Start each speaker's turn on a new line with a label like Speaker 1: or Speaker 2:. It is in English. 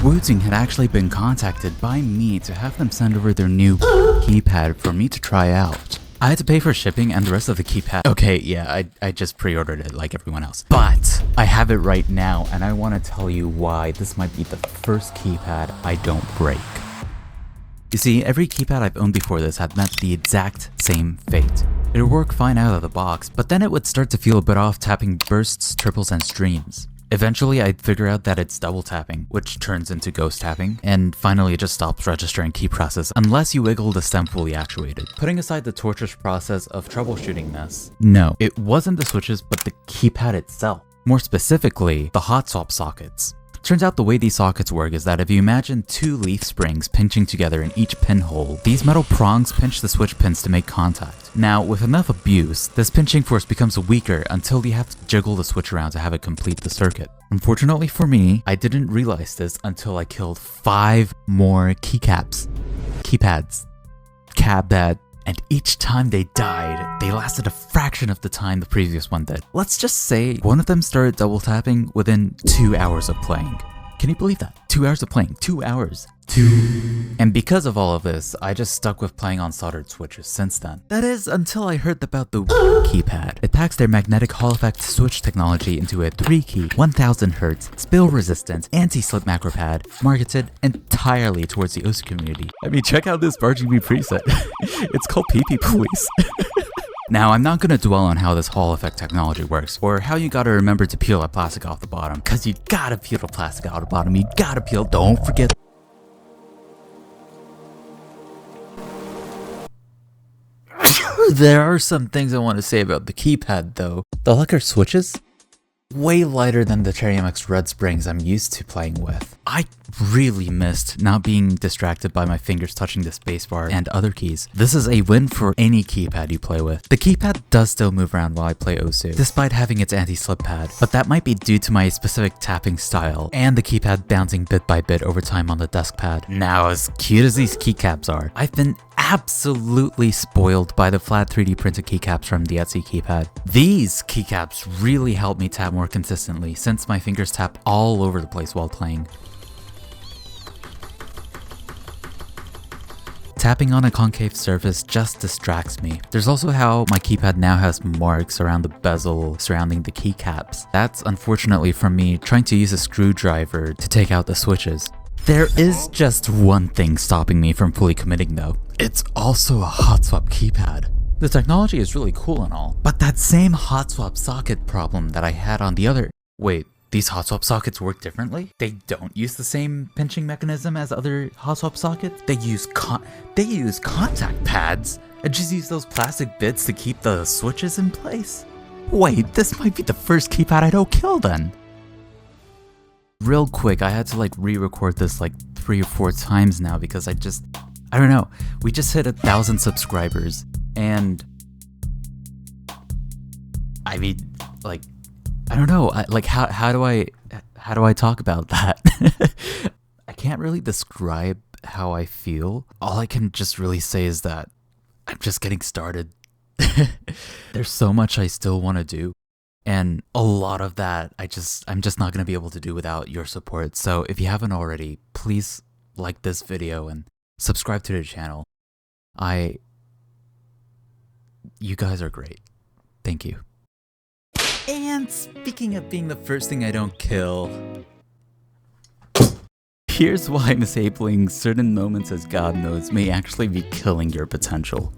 Speaker 1: Wooting had actually been contacted by me to have them send over their new keypad for me to try out. I had to pay for shipping and the rest of the keypad. Okay, yeah, I just pre-ordered it like everyone else. But I have it right now and I want to tell you why this might be the first keypad I don't break. You see, every keypad I've owned before this had met the exact same fate. It would work fine out of the box, but then it would start to feel a bit off tapping bursts, triples, and streams. Eventually, I'd figure out that it's double tapping, which turns into ghost tapping, and finally it just stops registering key presses unless you wiggle the stem fully actuated. Putting aside the torturous process of troubleshooting this, no, it wasn't the switches but the keypad itself. More specifically, the hot swap sockets. Turns out the way these sockets work is that if you imagine two leaf springs pinching together in each pinhole, these metal prongs pinch the switch pins to make contact. Now, with enough abuse, this pinching force becomes weaker until you have to jiggle the switch around to have it complete the circuit. Unfortunately for me, I didn't realize this until I killed 5 more keypads, and each time they died, they lasted a fraction of the time the previous one did. Let's just say one of them started double tapping within 2 hours of playing. Can you believe that? 2 hours of playing, 2 hours. And because of all of this, I just stuck with playing on soldered switches since then. That is, until I heard about the keypad. It packs their magnetic Hall effect switch technology into a 3-key, 1000 Hz, spill-resistant, anti-slip macro pad, marketed entirely towards the OC community. I mean, check out this RGB preset. It's called PP Police. Now, I'm not gonna dwell on how this Hall effect technology works, or how you gotta remember to peel that plastic off the bottom, cause you gotta peel the plastic out of the bottom, you gotta peel, don't forget. There are some things I want to say about the keypad though. The lacquer switches? Way lighter than the Cherry MX red springs I'm used to playing with. I really missed not being distracted by my fingers touching the spacebar and other keys. This is a win for any keypad you play with. The keypad does still move around while I play OSU, despite having its anti-slip pad, but that might be due to my specific tapping style and the keypad bouncing bit by bit over time on the desk pad. Now, as cute as these keycaps are, I've been absolutely spoiled by the flat 3D printed keycaps from the Etsy keypad. These keycaps really help me tap more consistently since my fingers tap all over the place while playing. Tapping on a concave surface just distracts me. There's also how my keypad now has marks around the bezel surrounding the keycaps. That's unfortunately from me trying to use a screwdriver to take out the switches. There is just one thing stopping me from fully committing though. It's also a hot swap keypad. The technology is really cool and all, but that same hot swap socket problem that I had on the other— Wait, these hot swap sockets work differently? They don't use the same pinching mechanism as other hot swap sockets? They use contact pads and just use those plastic bits to keep the switches in place? Wait, this might be the first keypad I don't kill then. Real quick, I had to re-record this 3 or 4 times now because I don't know. We just hit 1,000 subscribers and I mean, I don't know. How do I talk about that? I can't really describe how I feel. All I can just really say is that I'm just getting started. There's so much I still want to do. And a lot of that I'm just not going to be able to do without your support. So if you haven't already, please like this video and subscribe to the channel. You guys are great. Thank you. And speaking of being the first thing I don't kill, here's why disabling certain moments as God knows may actually be killing your potential.